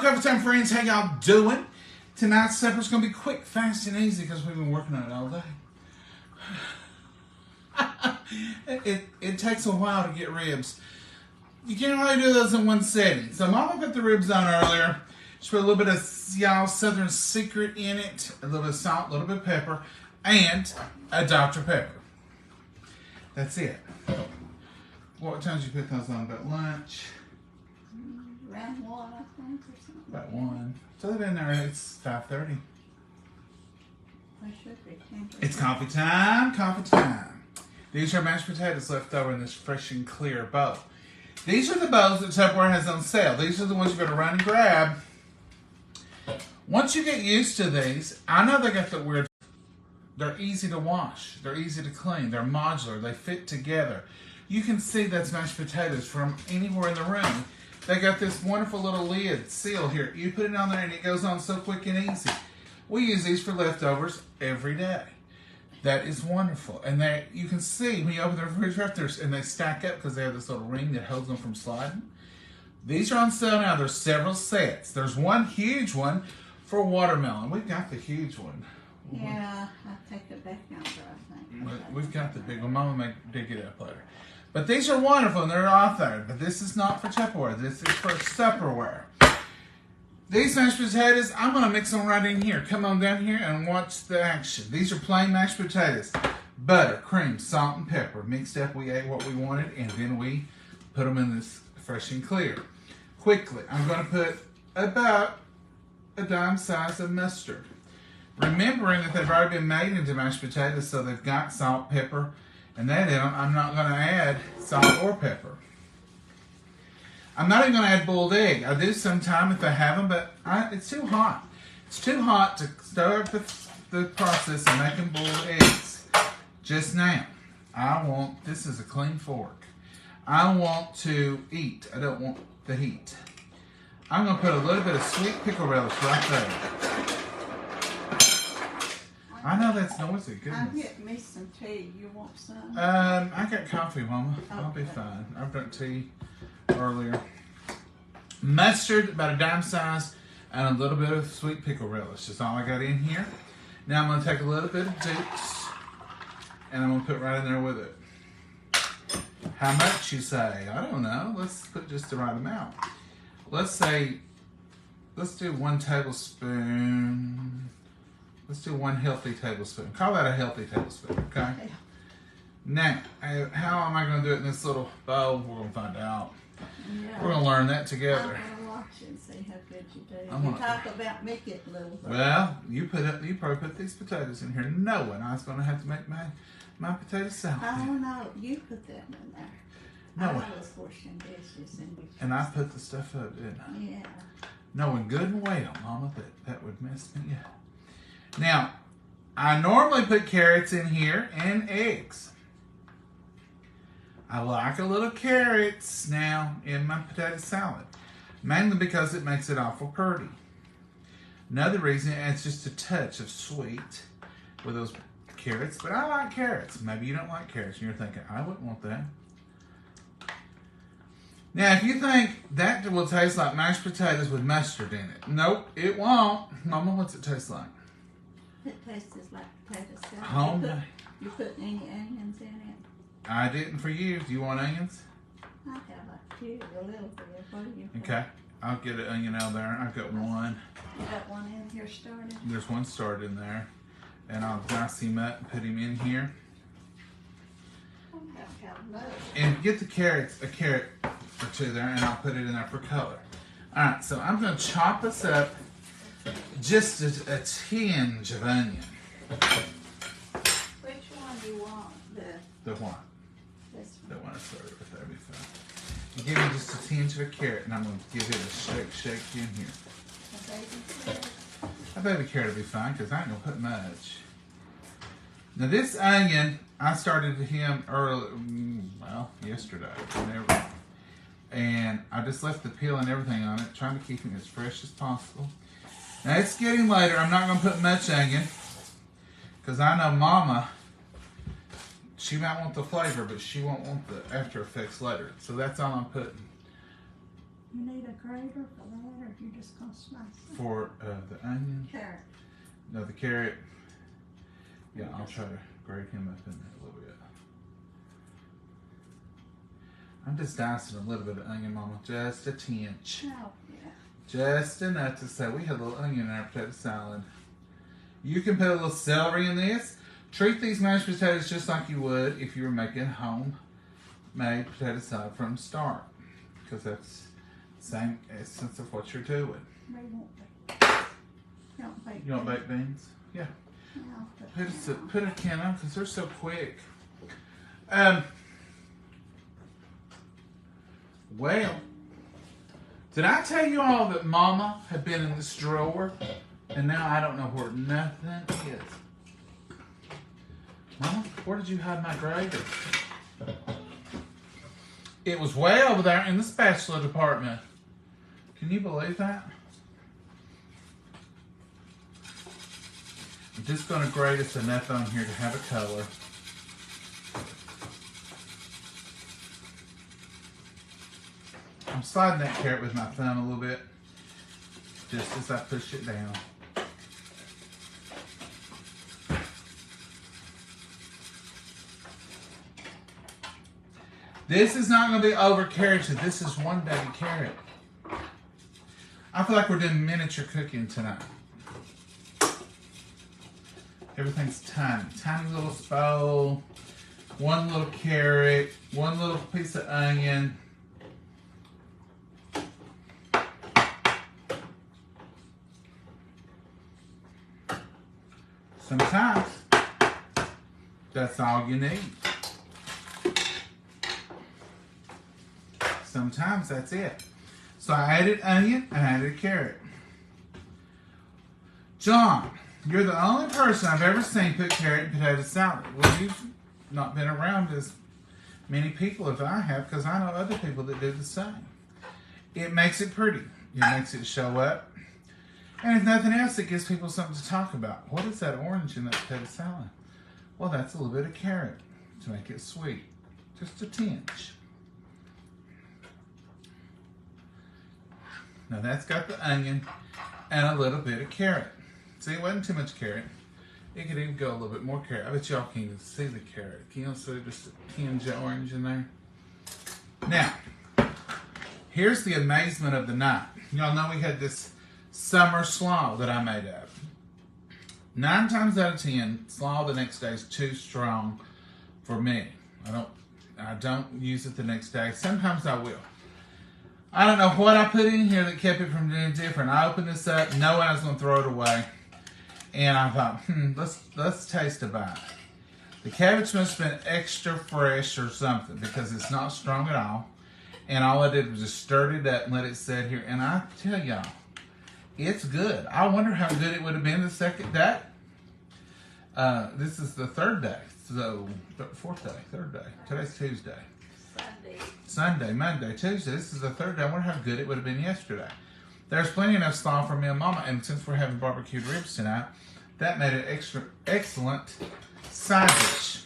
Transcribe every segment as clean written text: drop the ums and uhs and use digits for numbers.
Cover Time friends, how y'all doing? Tonight's supper's gonna be quick, fast, and easy because we've been working on it all day. It takes a while to get ribs. You can't really do those in one setting. So Mama put the ribs on earlier. She put a little bit of y'all Southern Secret in it, a little bit of salt, a little bit of pepper, and a Dr. Pepper. That's it. What time did you put those on? About lunch? Around 1, I think, or something. About 1. So they've been there, it's 5:30. They should be 10. It's coffee time, coffee time. These are mashed potatoes left over in this fresh and clear bowl. These are the bowls that Tupperware has on sale. These are the ones you're going to run and grab. Once you get used to these, I know they got the weird, they're easy to wash. They're easy to clean. They're modular. They fit together. You can see that's mashed potatoes from anywhere in the room. They got this wonderful little lid seal here. You put it on there and it goes on so quick and easy. We use these for leftovers every day. That is wonderful. And you can see when you open the refrigerator and they stack up because they have this little ring that holds them from sliding. These are on sale now. There's several sets. There's one huge one for watermelon. We've got the huge one. Yeah, I'll take it back out there, I think. We've got the big one. Mama may dig it up later. But these are wonderful and they're authored. But this is not for Tupperware. This is for Supperware. These mashed potatoes, I'm going to mix them right in here. Come on down here and watch the action. These are plain mashed potatoes. Butter, cream, salt, and pepper. Mixed up, we ate what we wanted, and then we put them in this fresh and clear. Quickly, I'm going to put about a dime size of mustard. Remembering that they've already been made into mashed potatoes, so they've got salt, pepper, and that in them. I'm not going to add salt or pepper. I'm not even going to add boiled egg. I do sometime if I have them, but it's too hot. It's too hot to start the process of making boiled eggs. Just now, this is a clean fork. I want to eat. I don't want the heat. I'm going to put a little bit of sweet pickle relish right there. I know that's noisy. Goodness. I'll get me some tea. You want some? I got coffee, Mama. Okay. I'll be fine. I've drunk tea earlier. Mustard, about a dime size, and a little bit of sweet pickle relish. That's all I got in here. Now I'm going to take a little bit of Duke's, and I'm going to put right in there with it. How much, you say? I don't know. Let's put just the right amount. Let's do 1 tablespoon. Let's do 1 healthy tablespoon. Call that a healthy tablespoon, okay? Yeah. Now, how am I going to do it in this little bowl? We're going to find out. Yeah. We're going to learn that together. I'm going to watch it and see how good you do. I'm You gonna- talk about me getting little. Well, you probably put these potatoes in here knowing I was going to have to make my potato salad. Oh, no, you put that in there. No. I was washing dishes And I put the stuff up, didn't I? Yeah. Knowing good and well, Mama, that would mess me up. Now, I normally put carrots in here and eggs. I like a little carrots now in my potato salad, mainly because it makes it awful pretty. Another reason, it's just a touch of sweet with those carrots, but I like carrots. Maybe you don't like carrots and you're thinking, I wouldn't want that. Now, if you think that will taste like mashed potatoes with mustard in it, nope, it won't. Mama, what's it taste like? It tastes like potato salad. Homemade. You put any onions in it? I didn't for you. Do you want onions? I have a few, a little bit. What do you put? Okay, I'll get an onion out there. I've got 1. You got one in here started? There's 1 started in there. And I'll dice him up and put him in here. I don't have much. And get the carrots, a carrot or 2 there, and I'll put it in there for color. Alright, so I'm going to chop this up just a tinge of onion. Which one do you want? The what? This The one. one I started with, that'd be fine. You give me just a tinge of a carrot, and I'm going to give it a shake in here. A baby carrot. A baby carrot will be fine, because I ain't going to put much. Now this onion, I started him early, yesterday, whenever. And I just left the peel and everything on it, trying to keep him as fresh as possible. Now it's getting later. I'm not going to put much onion, because I know Mama, she might want the flavor, but she won't want the after effects later. So that's all I'm putting. You need a grater for that, or you just gonna slice it? For the onion? Carrot. No, the carrot. Yeah, I'll try to grate him up in there a little bit. I'm just dicing a little bit of onion, Mama, just a tinge. Oh, yeah. Just enough to say we had a little onion in our potato salad. You can put a little celery in this. Treat these mashed potatoes just like you would if you were making homemade potato salad from the start, because that's the same essence of what you're doing. We won't bake. You want baked beans? Yeah. No, Put a can on because they're so quick. Well, did I tell you all that Mama had been in this drawer and now I don't know where nothing is? Mama, where did you hide my grater? It was way over there in the spatula department. Can you believe that? I'm just going to grate us enough on here to have a color. I'm sliding that carrot with my thumb a little bit, just as I push it down. This is not going to be over carroted. This is one baby carrot. I feel like we're doing miniature cooking tonight. Everything's tiny. Tiny little bowl, one little carrot, one little piece of onion. Sometimes that's all you need. Sometimes that's it. So I added onion and I added carrot. John, you're the only person I've ever seen put carrot in potato salad. Well, you've not been around as many people as I have, because I know other people that do the same. It makes it pretty. It makes it show up. And if nothing else, it gives people something to talk about. What is that orange in that potato salad? Well, that's a little bit of carrot to make it sweet. Just a tinge. Now that's got the onion and a little bit of carrot. See, it wasn't too much carrot. It could even go a little bit more carrot. I bet y'all can't even see the carrot. Can you see just a tinge of orange in there? Now, here's the amazement of the night. Y'all know we had this summer slaw that I made up. 9 times out of 10, slaw the next day is too strong for me. I don't use it the next day. Sometimes I will. I don't know what I put in here that kept it from being different. I opened this up knowing I was going to throw it away. And I thought, let's taste a bite. The cabbage must have been extra fresh or something, because it's not strong at all. And all I did was just stir it up and let it sit here. And I tell y'all, it's good. I wonder how good it would have been the second day. This is the third day. So, fourth day, third day. Today's Tuesday. Sunday, Monday, Tuesday. This is the third day. I wonder how good it would have been yesterday. There's plenty enough slaw for me and Mama, and since we're having BBQ Ribs tonight, that made an excellent side dish.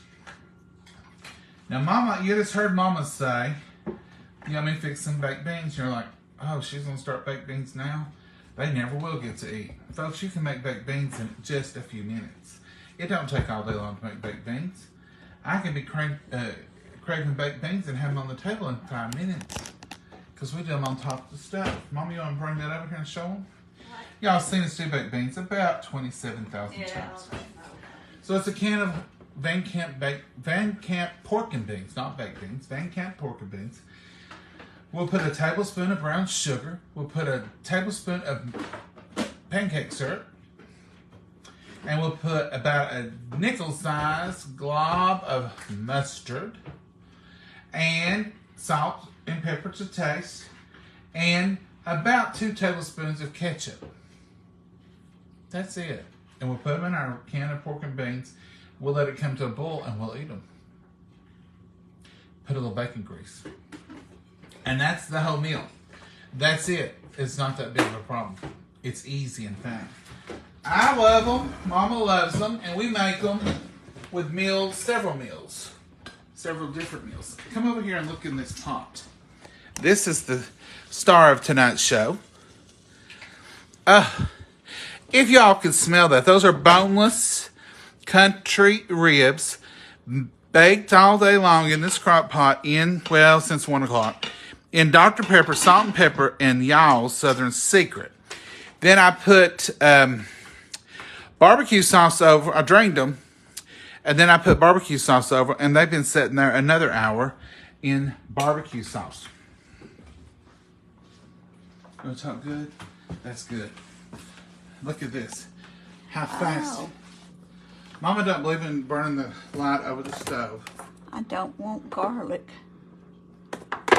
Now, Mama, you just heard Mama say, you want me to fix some baked beans? You're like, oh, she's going to start baked beans now? They never will get to eat. Folks, you can make baked beans in just a few minutes. It don't take all day long to make baked beans. I can be craving baked beans and have them on the table in 5 minutes, because we do them on top of the stove. Mama, you want to bring that over here and show them? Y'all seen us do baked beans about 27,000 times. So it's a can of Van Camp pork and beans, not baked beans, Van Camp pork and beans. We'll put a tablespoon of brown sugar. We'll put a tablespoon of pancake syrup. And we'll put about a nickel-sized glob of mustard. And salt and pepper to taste. And about 2 tablespoons of ketchup. That's it. And we'll put them in our can of pork and beans. We'll let it come to a boil and we'll eat them. Put a little bacon grease. And that's the whole meal. That's it. It's not that big of a problem. It's easy and fast. I love them. Mama loves them. And we make them with meals, several different meals. Come over here and look in this pot. This is the star of tonight's show. If y'all can smell that, those are boneless country ribs baked all day long in this crock pot since 1 o'clock, in Dr. Pepper, salt and pepper, and y'all's Southern Secret. Then I put barbecue sauce over. I drained them, and then I put barbecue sauce over, and they've been sitting there another hour in barbecue sauce. Does that good? That's good. Look at this. How fast. Oh. Mama don't believe in burning the light over the stove. I don't want garlic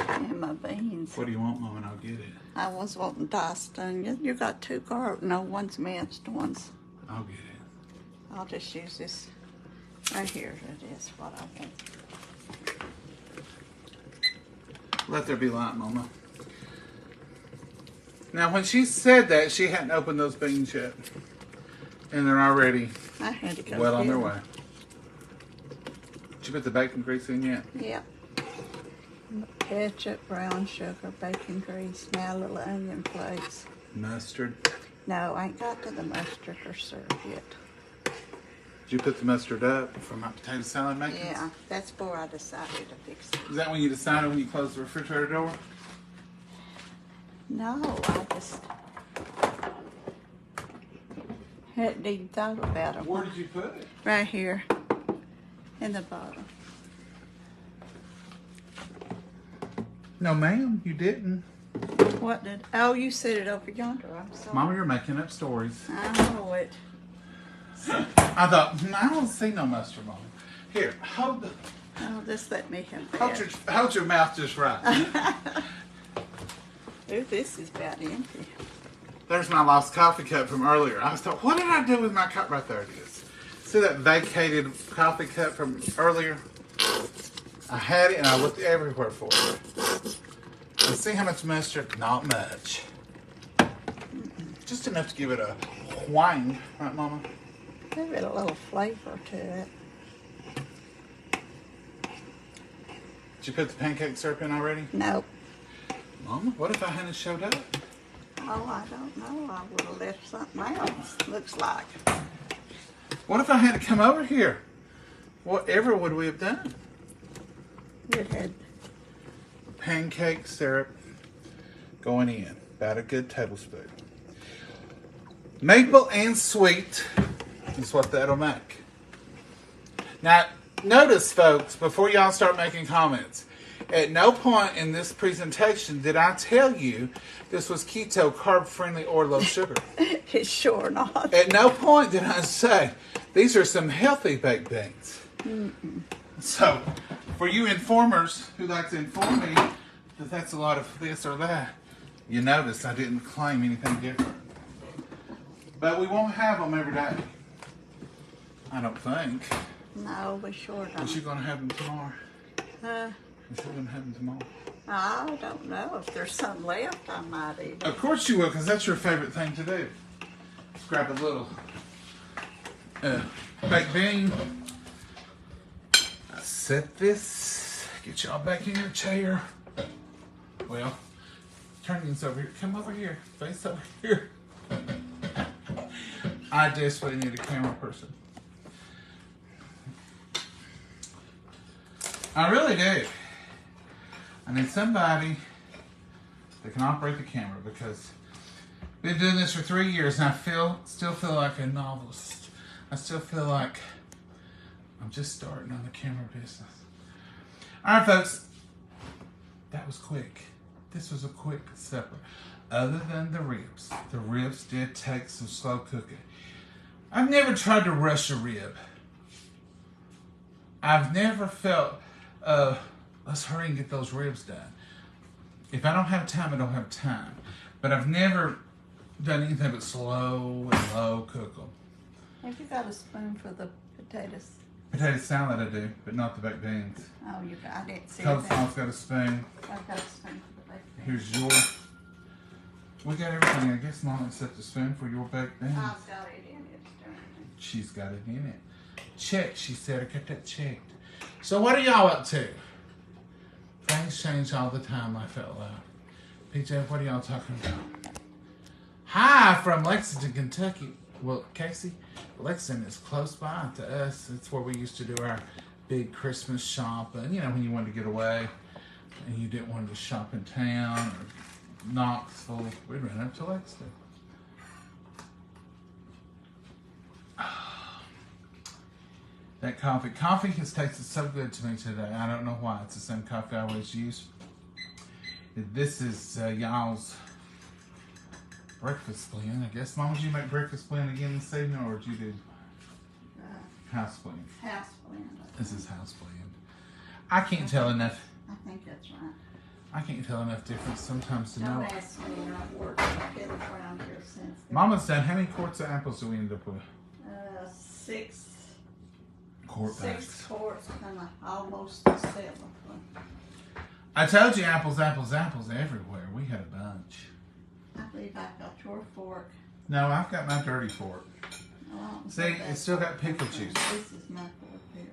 in my beans. What do you want, Mama? And I'll get it. I was wanting diced onion. You got 2 garlic. No, one's minced, one's. I'll get it. I'll just use this. Right here it is what I want. Let there be light, Mama. Now, when she said that, she hadn't opened those beans yet. And they're already I had to go well on get their them. way. Did you put the bacon grease in yet? Yep. Ketchup, brown sugar, bacon grease, now little onion flakes. Mustard. No, I ain't got to the mustard or syrup yet. Did you put the mustard up for my potato salad making? Yeah, that's before I decided to fix it. Is that when you decided when you closed the refrigerator door? No, I just hadn't even thought about it. Where did you put it? Right here, in the bottom. No, ma'am, you didn't. What did? Oh, you set it over yonder. I'm sorry. Mama, you're making up stories. I know it. I thought, I don't see no mustard, Mama. Here, hold Just let me have that. hold your mouth just right. Ooh, this is about empty. There's my lost coffee cup from earlier. I thought, what did I do with my cup? Right there it is. See that vacated coffee cup from earlier? I had it and I looked everywhere for it. And see how much mustard? Not much. Just enough to give it a wang, right, Mama? Give it a little flavor to it. Did you put the pancake syrup in already? Nope. Mama, what if I hadn't showed up? Oh, I don't know. I would have left something else, looks like. What if I had to come over here? Whatever would we have done? You had Pancake syrup going in. About a good tablespoon. Maple and sweet is what that'll make. Now, notice, folks, before y'all start making comments, at no point in this presentation did I tell you this was keto, carb-friendly, or low sugar. it's sure not. At no point did I say these are some healthy baked beans. Mm-mm. So, for you informers who like to inform me that that's a lot of this or that, you notice I didn't claim anything different. But we won't have them every day. I don't think. No, we sure Is don't. she going to have them tomorrow? Is she going to have them tomorrow? I don't know. If there's some left, I might eat it. Of course you will, because that's your favorite thing to do. Just grab a little baked bean. I set this. Get y'all back in your chair. Well, turn these over here. Come over here. Face over here. I desperately need a camera person. I really do. I need somebody that can operate the camera, because I've been doing this for 3 years and I still feel like a novelist. I still feel like I'm just starting on the camera business. All right, folks. That was quick. This was a quick supper. Other than the ribs. The ribs did take some slow cooking. I've never tried to rush a rib. I've never felt, let's hurry and get those ribs done. If I don't have time, I don't have time. But I've never done anything but slow and low cook them. Have you got a spoon for the potatoes? Potato salad I do, but not the baked beans. Oh, I didn't see Coleslaw that. got a spoon. I've got a spoon for the baked beans. Here's your. We got everything, I guess, Mom, except the spoon for your baked beans. I've got it in it. She's got it in it. Check, she said. I got that checked. So what are y'all up to? Things change all the time, laugh out loud. PJ, what are y'all talking about? Hi from Lexington, Kentucky. Well, Casey, Lexington is close by to us. It's where we used to do our big Christmas shopping. You know, when you wanted to get away and you didn't want to shop in town or Knoxville, we'd run up to Lexington. That coffee has tasted so good to me today. I don't know why. It's the same coffee I always use. This is y'all's breakfast blend. I guess, Mom, did you make breakfast blend again this evening, or did you do house blend? House blend. This is house blend. I can't tell enough. I think that's right. I can't tell enough difference sometimes to know. Don't ask me. I've worked around here since. Mama's done. How many quarts of apples do we end up with? 6 Quart bags. 6 quarts and almost the 7th one. I told you apples everywhere. We had a bunch. I believe I got your fork. No, I've got my dirty fork. Oh, See, it's still got pickle juice. This is my fork here.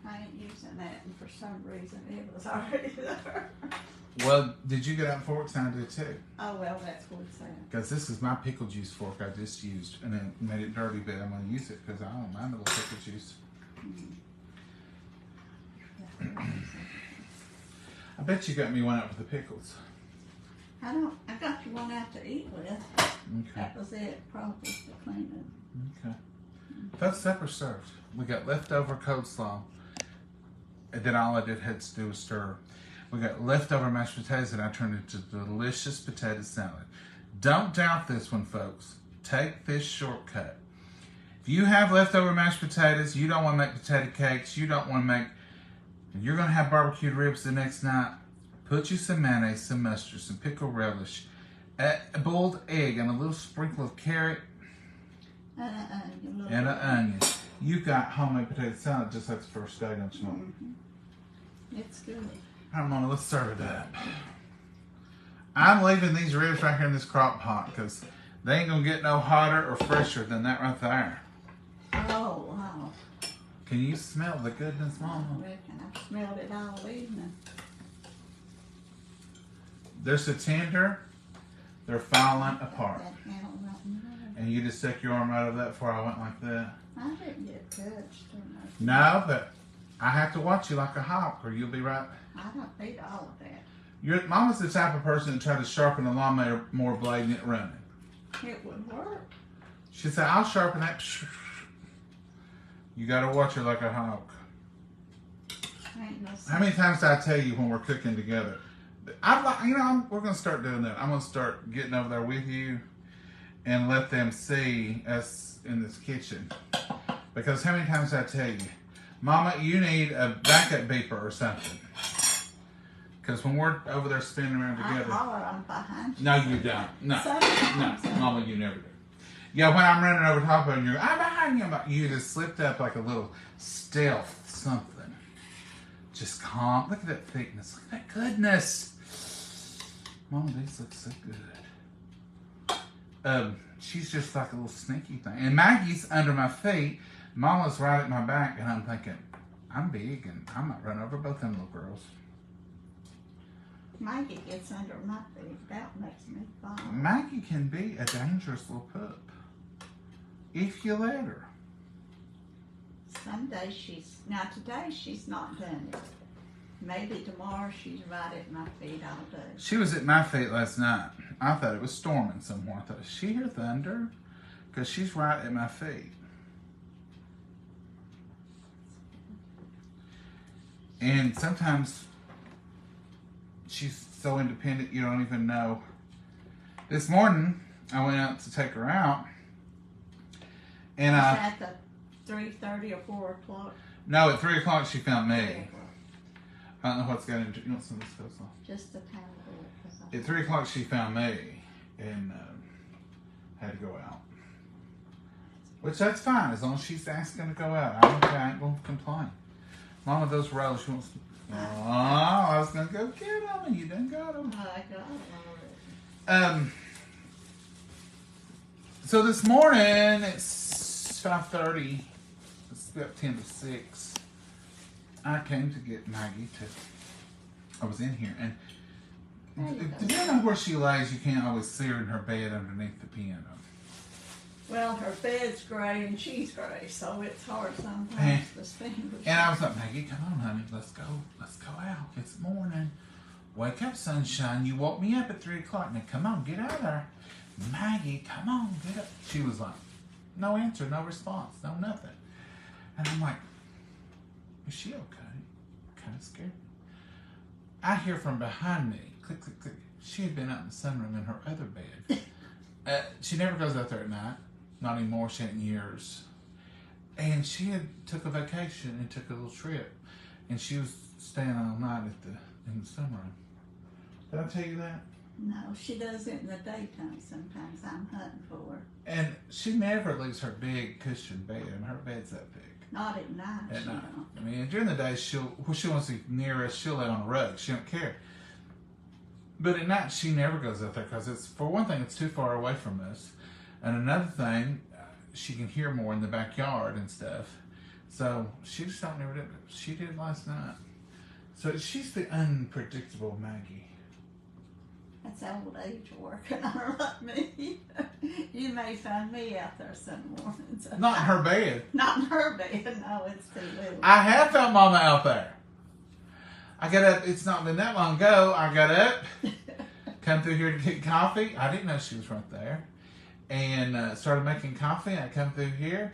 I ain't using that, and for some reason it was already there. Well, did you get out forks? I did too. Oh, well, that's what it's saying. Because this is my pickle juice fork I just used, and then made it dirty, but I'm going to use it because I don't mind a little pickle juice. I bet you got me one out for the pickles. I got you one out to eat with. Okay. That was it, probably to clean it. Okay. Folks, supper served. We got leftover coleslaw. And then all I did had to do was stir. We got leftover mashed potatoes that I turned into delicious potato salad. Don't doubt this one, folks. Take this shortcut. If you have leftover mashed potatoes, you don't want to make potato cakes, you don't want to make, you're going to have barbecued ribs the next night, put you some mayonnaise, some mustard, some pickle relish, a boiled egg, and a little sprinkle of carrot, and an onion. You got homemade potato salad just like the first day, don't you know? It's good. All right, Mama, let's serve it up. I'm leaving these ribs right here in this crock pot because they ain't going to get no hotter or fresher than that right there. Oh, wow. Can you smell the goodness, Mama? I reckon I've smelled it all evening. They're so tender, they're falling apart. And you just stuck your arm right over that before I went like that. I didn't get touched or nothing. No, but I have to watch you like a hawk or you'll be right. I don't need all of that. Your Mama's the type of person that try to sharpen a lawnmower blade and it running. It would work. She said, I'll sharpen that. You got to watch her like a hawk. Ain't no How many times did I tell you when we're cooking together? We're going to start doing that. I'm going to start getting over there with you and let them see us in this kitchen. Because how many times did I tell you, Mama, you need a backup beeper or something. Because when we're over there spinning around together. I holler, I'm behind you. No, you don't. No. Sometimes. No, Mama, you never do. Yeah, when I'm running over top of you, I'm behind you. You just slipped up like a little stealth something. Just calm. Look at that thickness. Look at that goodness. Mama, these look so good. She's just like a little sneaky thing. And Maggie's under my feet. Mama's right at my back, and I'm thinking, I'm big, and I might run over both them little girls. Maggie gets under my feet. That makes me fall. Maggie can be a dangerous little pup. If you let her. Some days today she's not done it. Maybe tomorrow she's right at my feet all day. She was at my feet last night. I thought it was storming somewhere. I thought, is she hear thunder? Because she's right at my feet. And sometimes she's so independent you don't even know. This morning, I went out to take her out. And at the 3:30 or 4 o'clock? No, at 3 o'clock she found me. I don't know what's got into. You want some of this coleslaw? Just a tiny bit. At 3 o'clock she found me and had to go out. Which that's fine as long as she's asking to go out. I ain't gonna complain. Mama, those rolls she wants. Oh, I was gonna go get them and you done got them. I got them already. So this morning it's 5:30. It's about 10 to 6. I came to get Maggie to I was in here, and There you go. depending on where she lays, you can't always see her in her bed underneath the piano. Well, her bed's gray and she's gray, so it's hard sometimes to distinguish. And I was like, Maggie, come on, honey, let's go out. It's morning. Wake up, sunshine. You woke me up at 3 o'clock. Now, come on, get out of there. Maggie, come on, get up. She was like, no answer, no response, no nothing. And I'm like, is she okay? Kind of scared me. I hear from behind me, click, click, click. She had been out in the sunroom in her other bed. She never goes out there at night. Not anymore. She hadn't in years. And she had took a vacation and took a little trip. And she was staying all night in the sunroom. Did I tell you that? No, she does it in the daytime sometimes. I'm hunting for her. And she never leaves her big cushion bed. I mean, her bed's that big. Not at night. At night. Don't. I mean, during the day, she wants to be near us, she'll lay on a rug. She don't care. But at night, she never goes out there because it's, for one thing, it's too far away from us. And another thing, she can hear more in the backyard and stuff. So she just don't never do it. She did last night. So she's the unpredictable Maggie. That's old age working on her like me. You may find me out there some mornings. Not in her bed. Not in her bed. No, it's too little. I have found Mama out there. I got up, it's not been that long ago, I got up, come through here to get coffee. I didn't know she was right there. And started making coffee. I come through here,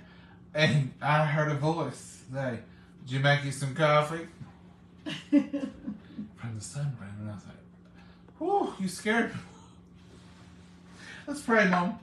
and I heard a voice say, did you make you some coffee? From the sunroom. And I was like, whew, you scared me. Let's pray, Mom.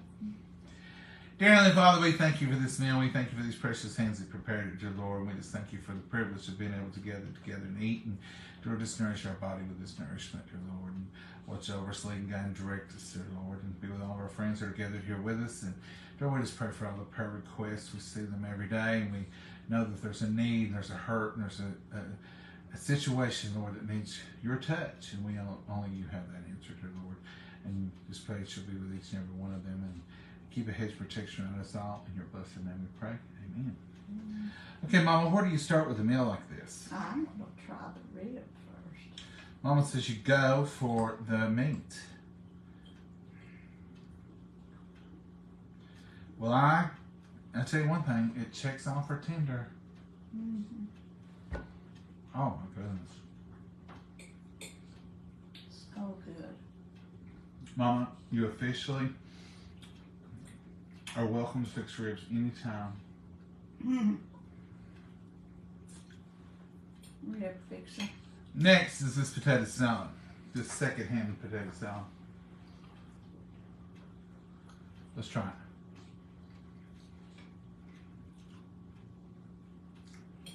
Dear Heavenly Father, we thank you for this meal. We thank you for these precious hands that prepared it, dear Lord. And we just thank you for the privilege of being able to gather together and eat, and to just nourish our body with this nourishment, dear Lord. And watch over us, lead and guide and direct us, dear Lord. And be with all of our friends that are gathered here with us. And dear, we just pray for all the prayer requests. We see them every day, and we know that there's a need, and there's a hurt, and there's a situation, Lord, that needs your touch. And we only you have that answer, dear Lord. And just pray that you'll be with each and every one of them, and keep a hedge protection on us all. In your blessed name we pray. Amen. Okay, Mama, where do you start with a meal like this? I'm going to try the rib first. Mama says you go for the meat. Well, I'll tell you one thing. It checks off for tender. Mm-hmm. Oh, my goodness. So good. Mama, you officially are welcome to fix ribs anytime. Rib fixer. Next is this potato salad. This second-hand potato salad. Let's try it.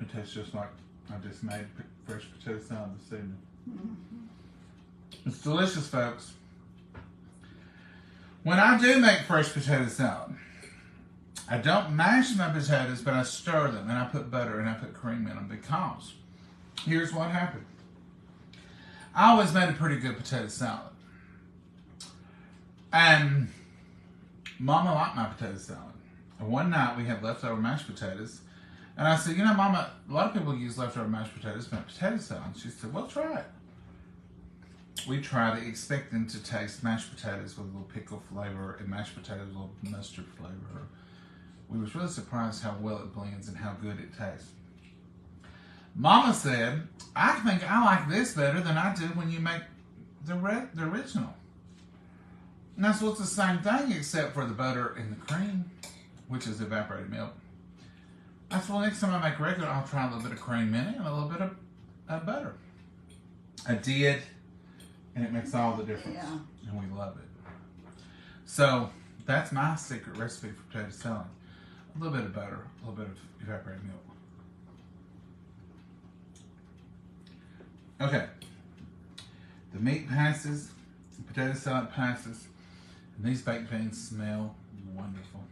It tastes just like I just made fresh potato salad this evening. Mm-hmm. It's delicious, folks. When I do make fresh potato salad, I don't mash my potatoes, but I stir them, and I put butter and I put cream in them, because here's what happened. I always made a pretty good potato salad. And Mama liked my potato salad. And one night we had leftover mashed potatoes, and I said, you know, Mama, a lot of people use leftover mashed potatoes to make potato salad. And she said, well, try it. We tried it expecting to taste mashed potatoes with a little pickle flavor and mashed potatoes with a little mustard flavor. We was really surprised how well it blends and how good it tastes. Mama said, I think I like this better than I did when you make the original. And that's what's the same thing except for the butter and the cream, which is evaporated milk. I said, well, next time I make regular, I'll try a little bit of cream in it and a little bit of butter. I did. And it makes all the difference. Yeah. And we love it. So that's my secret recipe for potato salad. A little bit of butter, a little bit of evaporated milk. Okay. The meat passes, the potato salad passes, and these baked beans smell wonderful.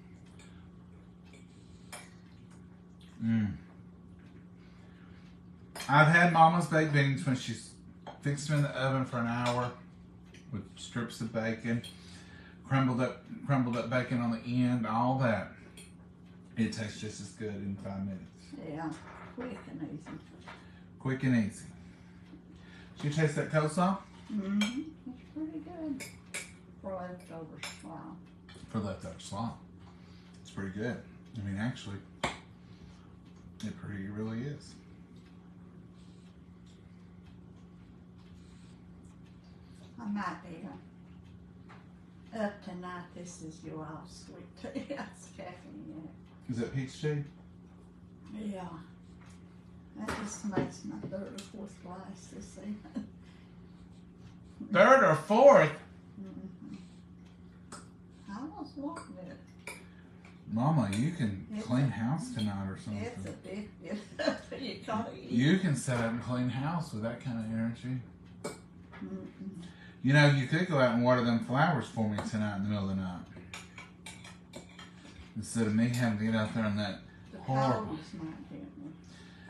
I've had Mama's baked beans when she's fixed them in the oven for an hour with strips of bacon, crumbled up bacon on the end, all that. It tastes just as good in 5 minutes. Yeah, quick and easy. Quick and easy. You taste that coleslaw? Mm-hmm. It's pretty good for leftover slaw. For leftover slaw. It's pretty good. I mean, actually, it really is. I might be up tonight. This is your all sweet tea. That's caffeine in it. Is that peach tea? Yeah. That just makes my third or fourth glass this evening. Third or fourth? Mm-hmm. I was wanting it. Mama, you can clean house tonight or something. It's addictive. You gotta eat. You can set up and clean house with that kind of energy. Mm-mm. You know, you could go out and water them flowers for me tonight in the middle of the night. Instead of me having to get out there in that horrible... Cold's not getting me.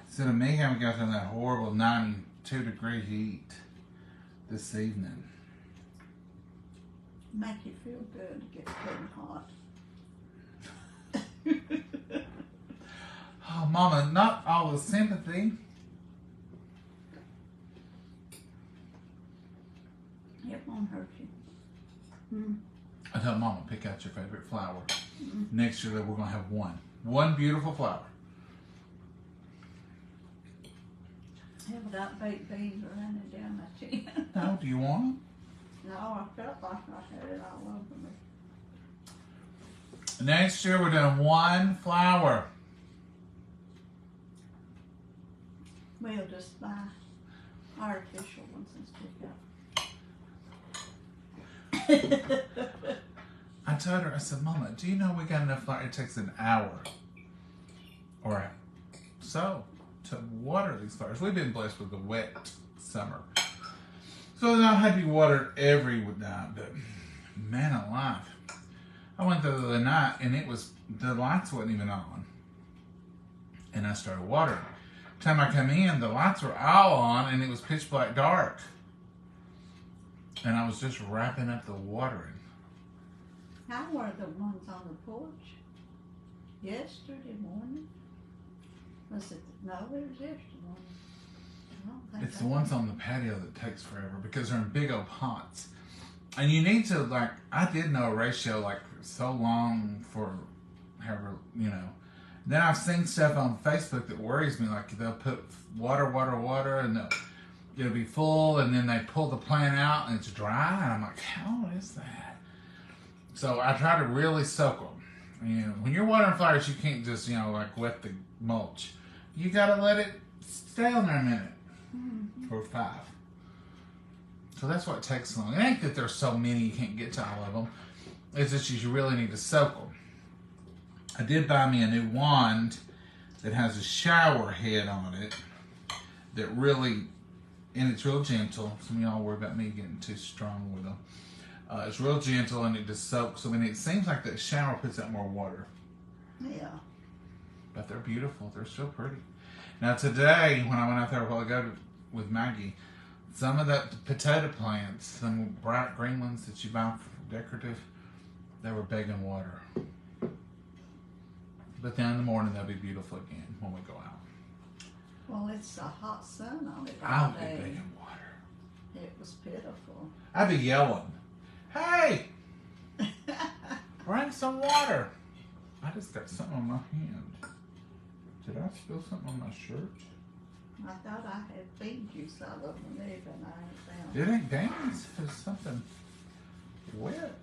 Instead of me having to get out there in that horrible 92-degree heat this evening. Make you feel good to get pretty hot. Oh, Mama, not all the sympathy. It won't hurt you. Mm. I told Mama, pick out your favorite flower. Next year, we're going to have one beautiful flower. Have got baked beans running down my chin. No, do you want them? No, I felt like I had it all over me. Next year, we're doing one flower. We'll just buy artificial ones and stick up. I told her, I said, Mama, do you know we got enough flour? It takes an hour or so to water these flowers. We've been blessed with a wet summer. So they don't have to be watered every night, but man alive. I went there the other night and the lights wasn't even on. And I started watering. The time I come in, the lights were all on and it was pitch black dark. And I was just wrapping up the watering. How were the ones on the porch? Yesterday morning? Was it? No, it was yesterday morning. I don't think It's the ones on the patio that takes forever because they're in big old pots. And you need to, like, I did know a ratio, like, so long for however, you know. Then I've seen stuff on Facebook that worries me, like they'll put water, and it'll be full, and then they pull the plant out and it's dry, and I'm like, how is that? So I try to really soak them. You know, when you're watering flowers, you can't just, like wet the mulch. You gotta let it stay on there a minute or 5. So that's why it takes so long. It ain't that there's so many you can't get to all of them. It's just you really need to soak them. I did buy me a new wand that has a shower head on it that really, and it's real gentle. Some of y'all worry about me getting too strong with them. It's real gentle and it just soaks. I mean, it seems like the shower puts out more water. Yeah. But they're beautiful. They're so pretty. Now today, when I went out there a while ago with Maggie, some of the potato plants, some bright green ones that you buy for decorative, they were begging water. But then in the morning, they'll be beautiful again when we go out. Well, it's a hot sun on it all I'll be day. begging water. It was pitiful. I'd be yelling, hey, bring some water. I just got something on my hand. Did I spill something on my shirt? I thought I had feed you some of them, but I ain't found It ain't Dan's. It's something wet.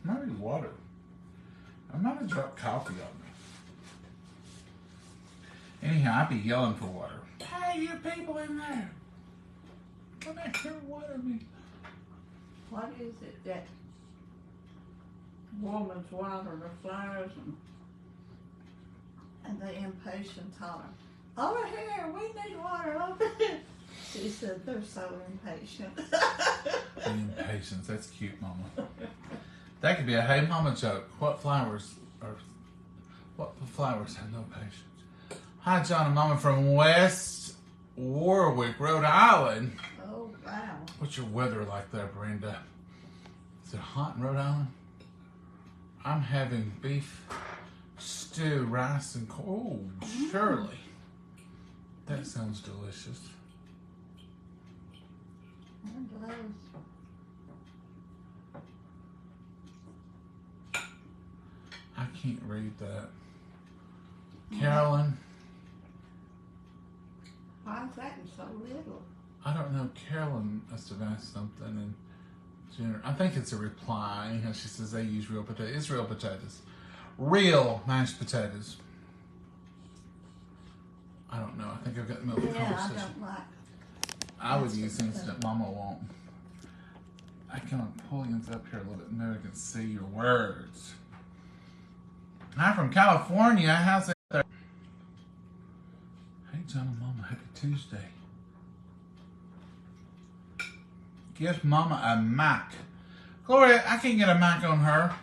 Might be water. I might have dropped coffee on me. Anyhow, I'd be yelling for water. Hey, you people in there. Come back here and water me. What is it that woman's watering the flowers and the impatient holler, over here, we need water over here. She said they're so impatient. Impatience, that's cute, Mama. That could be a hey mama joke. What flowers have no patience? Hi, John and Momma from West Warwick, Rhode Island. Oh, wow. What's your weather like there, Brenda? Is it hot in Rhode Island? I'm having beef stew, rice, and corn. Oh, Shirley. That sounds delicious. And those. I can't read that. Carolyn. Why is that so little? I don't know. Carolyn must have asked something, and I think it's a reply. You know, she says they use real potatoes. It's real potatoes. Real mashed potatoes. I don't know. I think I've got milk Yeah, I conversation. don't like. I would use things that Mama won't. I can pull you up here a little bit more. I can see your words. I'm from California. How's it there? Hey, John and Momma. Happy Tuesday. Give Mama a Mac. Gloria, I can't get a Mac on her.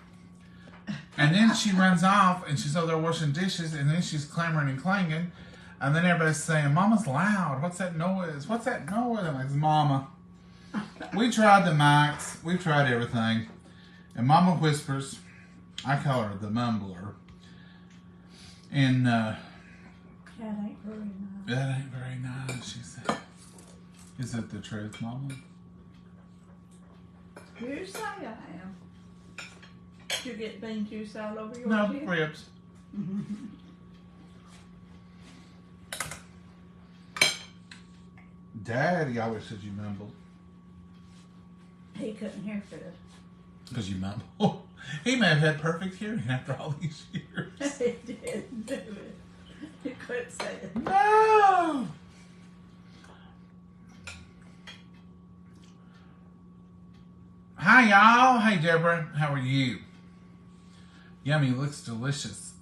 And then she runs off and she's over there washing dishes, and then she's clamoring and clanging. And then everybody's saying, Mama's loud. What's that noise? What's that noise? I'm like, it's Mama. We tried the Macs. We tried everything. And Mama whispers. I call her the mumbler. And That ain't very nice. that ain't very nice, she said. Is it the truth, Mama? You say I am. Did you get bean juice all over your No, chin? ribs. Daddy always said you mumbled. He couldn't hear for this. Because you mumble. He may have had perfect hearing after all these years. He didn't do it. He couldn't say it. No! Hi, y'all. Hey, Deborah. How are you? Yummy. Looks delicious.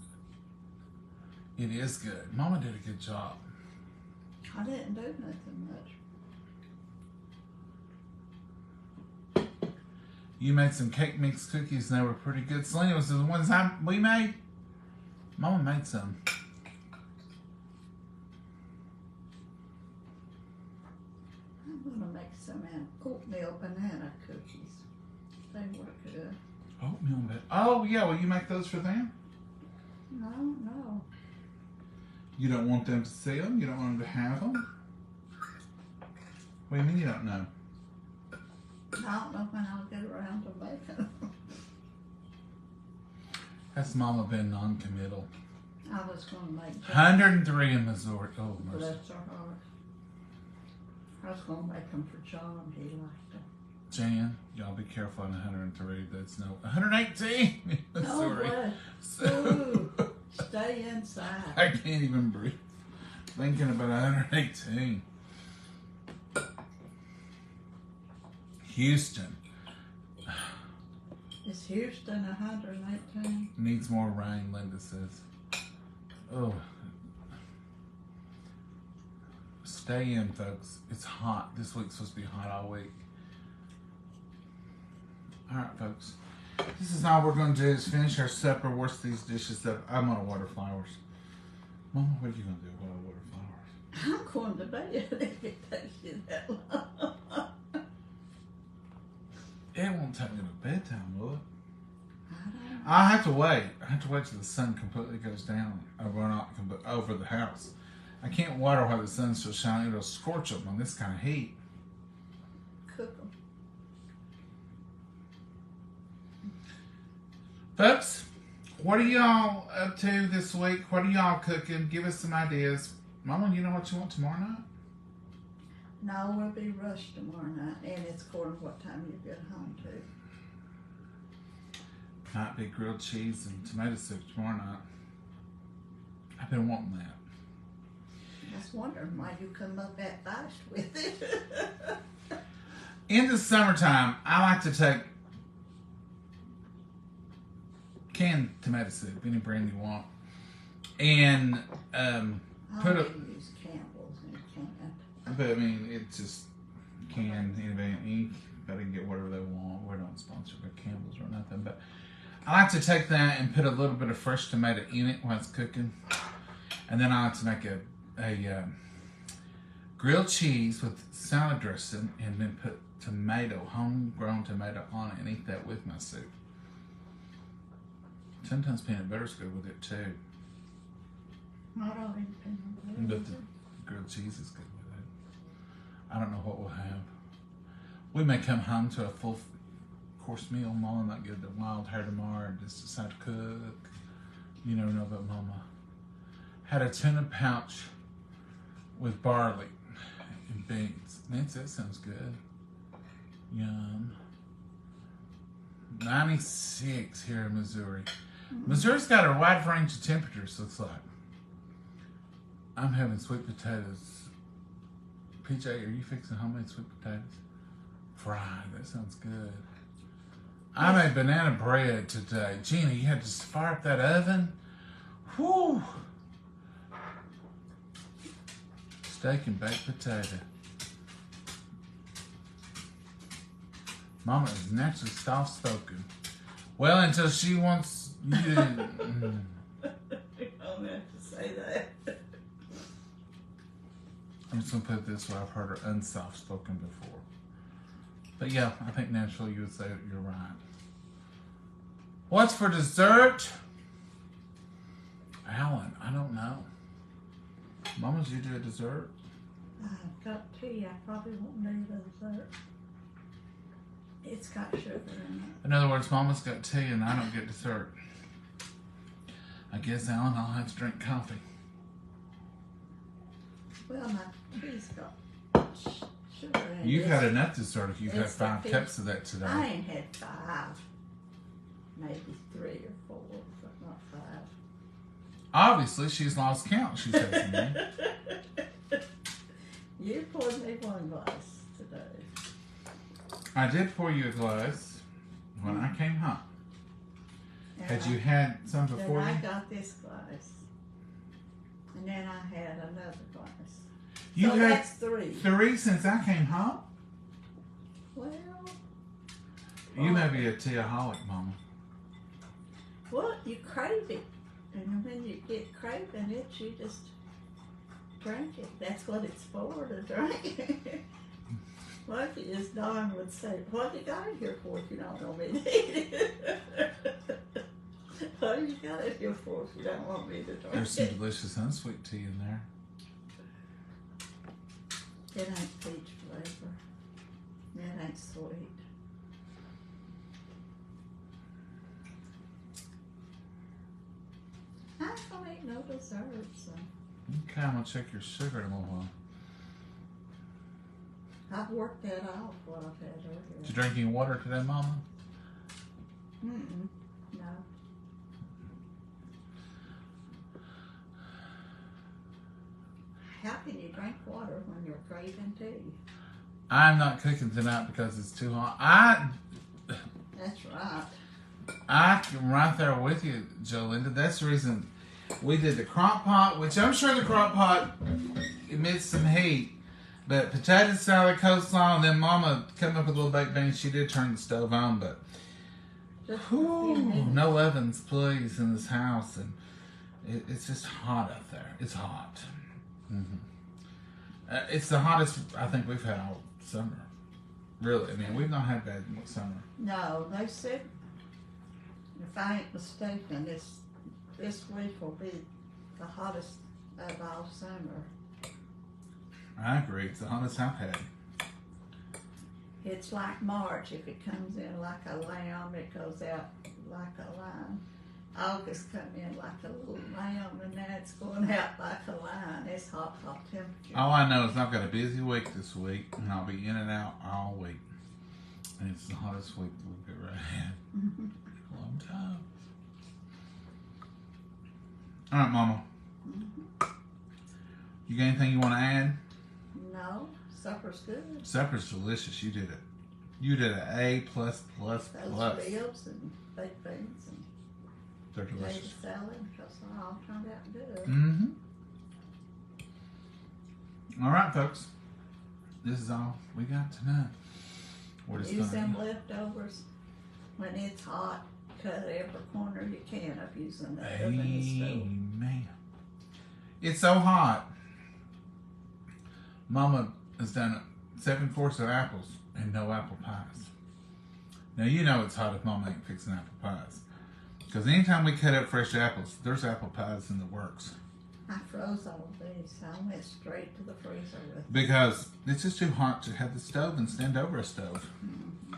It is good. Mama did a good job. I didn't do nothing much. You made some cake mix cookies and they were pretty good. Selena, was the ones we made? Mama made some. I'm gonna make some oatmeal banana cookies. They were good. Oatmeal bit. Oh, yeah. Will you make those for them? No. You don't want them to see them? You don't want them to have them? What do you mean you don't know? I don't know when I'll get around to making them. That's Mama been non-committal. I was gonna make 103 in Missouri. Oh, mercy. bless her heart. I was gonna make them for John. He liked them. Jan, y'all be careful on 103. That's no 118 in Missouri. Ooh, stay inside. I can't even breathe. Thinking about 118. Houston Is Houston 118? needs more rain, Linda says. Oh. Stay in, folks. It's hot. This week's supposed to be hot all week. All right, folks. This is all we're going to do is finish our supper, wash these dishes up. I'm going to water flowers. Mama, what are you going to do while I water flowers? I'm going to bed if it takes you that long. It won't take me to bedtime, will it? I don't know. I have to wait. I have to wait till the sun completely goes down over the house. I can't water while the sun's still shining. It'll scorch them on this kind of heat. Cook them. Folks, what are y'all up to this week? What are y'all cooking? Give us some ideas. Mama, you know what you want tomorrow night? No, we'll be rushed tomorrow night, and it's according to what time you get home to. Might be grilled cheese and tomato soup tomorrow night. I've been wanting that. I was wondering why you come up that fast with it. In the summertime, I like to take canned tomato soup, any brand you want, and put I it. use Campbell's and canned. But I mean, it's just canned anybody ink. But they can get whatever they want. We don't sponsor by Campbell's or nothing. But I like to take that and put a little bit of fresh tomato in it while it's cooking, and then I like to make a grilled cheese with salad dressing, and then put homegrown tomato on it, and eat that with my soup. Sometimes peanut butter's good with it too. I don't eat peanut butter. But the grilled cheese is good with it. I don't know what we'll have. We may come home to a full course meal. Mama might get the wild hair tomorrow and just decide to cook. You never know about Mama. Had a tuna pouch with barley and beans. Nancy, that sounds good. Yum. 96 here in Missouri. Missouri's got a wide range of temperatures, looks like. I'm having sweet potatoes. PJ, are you fixing homemade sweet potatoes? Fried, that sounds good. I made banana bread today. Gina, you had to fire up that oven? Whew. Steak and baked potato. Mama is naturally soft-spoken. Well, until she wants you to... You don't have to say that. I'm just going to put it this way. I've heard her unsoft-spoken before. But yeah, I think naturally you would say you're right. What's for dessert? Alan, I don't know. Mama's you do a dessert? I've got tea. I probably won't need a dessert. It's got sugar in it. In other words, Mama's got tea and I don't get dessert. I guess, Alan, I'll have to drink coffee. Well, my tea's got sugar in it. You've had enough dessert if you've had 5 cups of that today. I ain't had 5. Maybe 3 or 4, but not 5. Obviously, she's lost count, she says to me. You poured me 1 glass today. I did pour you a glass when I came home. And Had you had some before then I you? got this glass. And then I had another glass. You So had that's 3. 3 since I came home? Well, You may be a teaholic, Mama. well, you crave it. And when you get craving it, you just drink it. That's what it's for, to drink. Well, as Don would say, what you got it here for if you don't want me to eat it? What you got it here for if you don't want me to drink There's some it? delicious unsweet tea in there. It ain't peach flavor. It ain't sweet. I don't eat no dessert, so Okay, I'm going to check your sugar in a little while. I've worked that off what I've had earlier. Did you drink any water today, Mama? Mm-mm. No. How can you drink water when you're craving tea? I'm not cooking tonight because it's too hot. That's right. I'm right there with you, Jolinda. That's the reason we did the crock pot, which I'm sure the crock pot emits some heat. But potato salad, coleslaw, and then Mama come up with a little baked beans. She did turn the stove on, but no ovens, please, in this house. And it's just hot out there. It's hot. Mm-hmm. It's the hottest I think we've had all summer. Really, I mean, we've not had bad summer. No, they said, if I ain't mistaken, this week will be the hottest of all summer. I agree. It's the hottest I've had. It's like March. If it comes in like a lamb, it goes out like a lion. August come in like a little lamb, and now it's going out like a lion. It's hot, hot temperature. All I know is I've got a busy week this week, and I'll be in and out all week. And it's the hottest week that we've ever had in a long time. All right, Mama. You got anything you want to add? No, supper's good. Supper's delicious. You did it. You did an A++++. Those ribs and baked beans and They're potato delicious. salad, because they all turned out good. Mm-hmm. All right, folks. This is all we got tonight. We're just Use them gonna... leftovers when it's hot. Cut every corner you can of using the oven and stove. Amen. It's so hot. Mama has done 7 courses of apples and no apple pies. Now you know it's hot if Mama ain't fixing apple pies. Because anytime we cut up fresh apples, there's apple pies in the works. I froze all of these, so I went straight to the freezer with Because it's just too hot to have the stove and stand over a stove. Mm-hmm.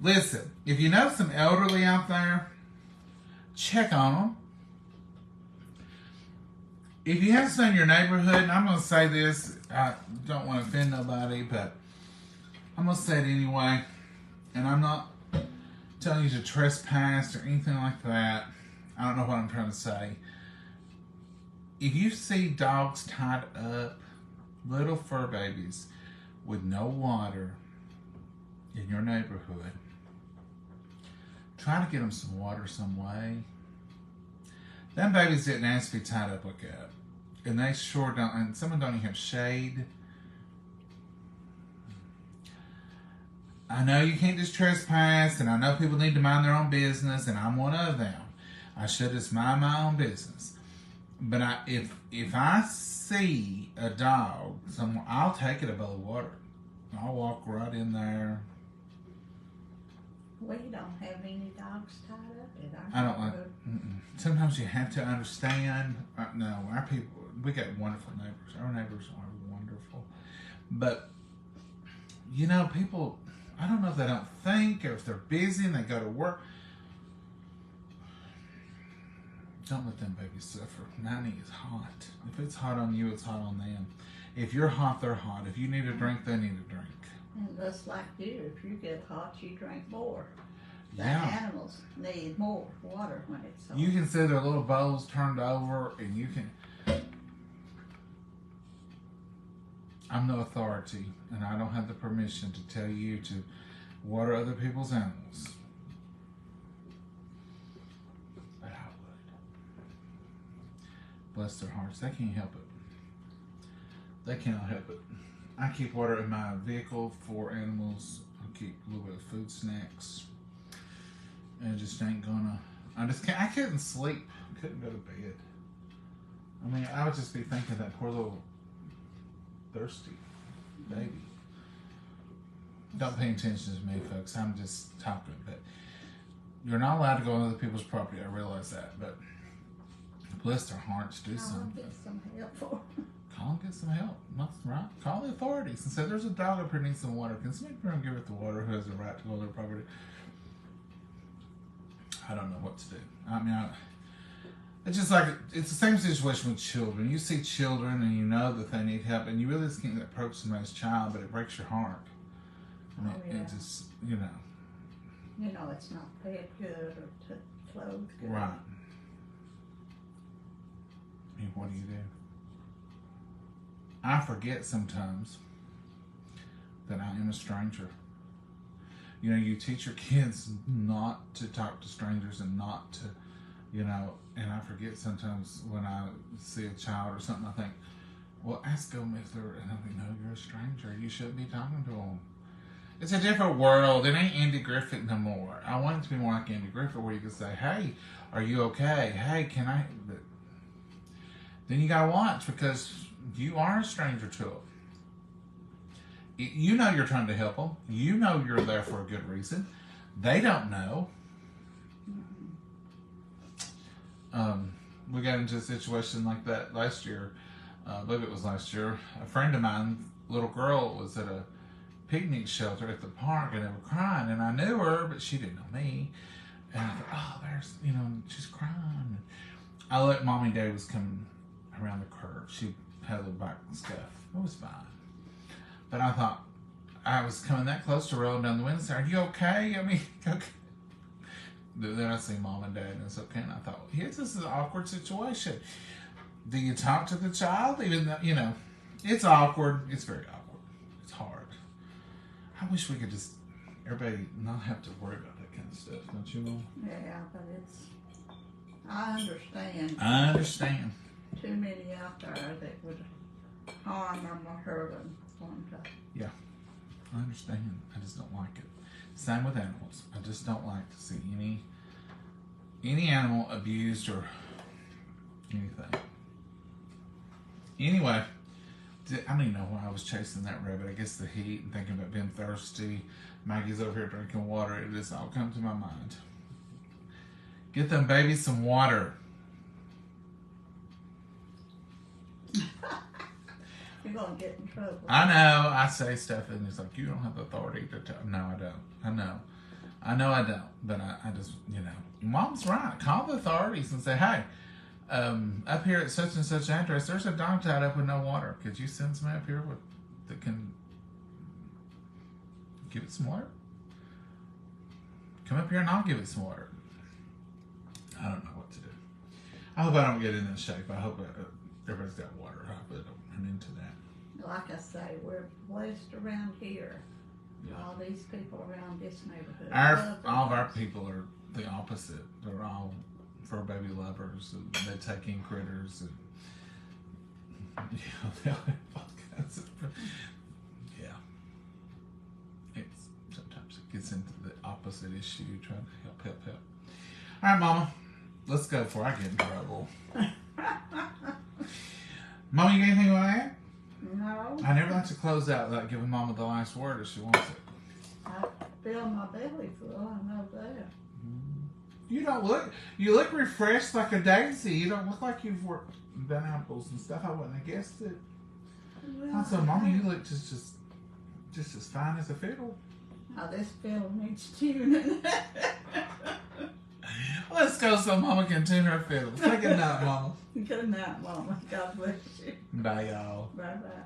Listen, if you know some elderly out there, check on them. If you have some in your neighborhood, and I'm going to say this, I don't want to offend nobody, but I'm going to say it anyway, and I'm not telling you to trespass or anything like that. I don't know what I'm trying to say. If you see dogs tied up, little fur babies, with no water in your neighborhood, try to get them some water some way. Them babies didn't ask to be tied up like that. And they sure don't, and some of them don't even have shade. I know you can't just trespass, and I know people need to mind their own business, and I'm one of them. I should just mind my own business. But if I see a dog somewhere, I'll take it a bowl of water. I'll walk right in there. We don't have any dogs tied up in our I don't like. neighborhood. Sometimes you have to understand. No, our people, we got wonderful neighbors. Our neighbors are wonderful. But, you know, people, I don't know if they don't think or if they're busy and they go to work. Don't let them babies suffer. 90 is hot. If it's hot on you, it's hot on them. If you're hot, they're hot. If you need a drink, they need a drink. And just like you, if you get hot, you drink more. The Yeah. animals need more water when it's hot. You can see their little bowls turned over, and you can. I'm no authority, and I don't have the permission to tell you to water other people's animals. But I would. Bless their hearts. They can't help it. They cannot help it. I keep water in my vehicle for animals. I keep a little bit of food snacks. And it just ain't gonna. I couldn't sleep. Couldn't go to bed. I mean, I would just be thinking that poor little thirsty baby. Don't pay attention to me, folks. I'm just talking. But you're not allowed to go on other people's property. I realize that. But bless their hearts. Do I'll something. get some help for Call and get some help. Nothing right. Call the authorities and say, there's a dog up here needs some water. Can somebody come and give it the water who has the right to go on their property? I don't know what to do. I mean, it's just like, it's the same situation with children. You see children and you know that they need help and you really just can't approach somebody's child, but it breaks your heart. I mean, yeah. it just, you know. You know, it's not fed good or clothed good. Right. I mean, what do you do? I forget sometimes that I am a stranger. You know, you teach your kids not to talk to strangers and not to, you know, and I forget sometimes when I see a child or something, I think, well, ask them if they're, and I think, no, you're a stranger. You shouldn't be talking to them. It's a different world. It ain't Andy Griffith no more. I want it to be more like Andy Griffith where you can say, hey, are you okay? Hey, can I? But then you got to watch because you are a stranger to them. You know you're trying to help them. You know you're there for a good reason. They don't know. We got into a situation like that last year. I believe it was last year. A friend of mine, little girl, was at a picnic shelter at the park and they were crying. And I knew her, but she didn't know me. And I thought, oh, there's, you know, she's crying. I let Mommy and Daddy was coming around the curve. She had a little back stuff. It was fine. But I thought, I was coming that close to rolling down the window and said, are you okay? I mean, okay. Then I see Mom and Dad and it's okay. And I thought, this is an awkward situation. Do you talk to the child? Even though, you know, it's awkward. It's very awkward. It's hard. I wish we could just, everybody not have to worry about that kind of stuff. Don't you, Mom? Yeah, but I understand. I understand. Too many out there that would harm or hurt them. Yeah, I understand. I just don't like it. Same with animals. I just don't like to see any animal abused or anything. Anyway, I don't even know why I was chasing that rabbit. I guess the heat and thinking about being thirsty. Maggie's over here drinking water. It just all come to my mind. Get them babies some water. you're gonna get in trouble. I know. I say stuff and it's like, you don't have the authority to tell. No, I don't. I know I don't. But I just, Mom's right. Call the authorities and say, hey, up here at such and such address, there's a dog tied up with no water. Could you send somebody up here that can give it some water? Come up here and I'll give it some water. I don't know what to do. I hope I don't get in this shape. I hope everybody's got water. I hope I don't run into that. Like I say, we're blessed around here. Yeah. All these people around this neighborhood. All of our people are the opposite. They're all fur baby lovers, and they take in critters, and they all have all kinds of. Yeah, sometimes it gets into the opposite issue, trying to help. All right, Mama, let's go before I get in trouble. Mama, you got anything you want to add? No. I never like to close out without giving Mama the last word if she wants it. I feel my belly full, I know that. You look refreshed like a daisy. You don't look like you've worked done apples and stuff. I wouldn't have guessed it. Well, Also, Mama, you look just as fine as a fiddle. Oh, this fiddle needs tuning. Let's go so Mama can tune her fiddle. Say good night, Mama. Good night, Mama. God bless you. Bye, y'all. Bye-bye.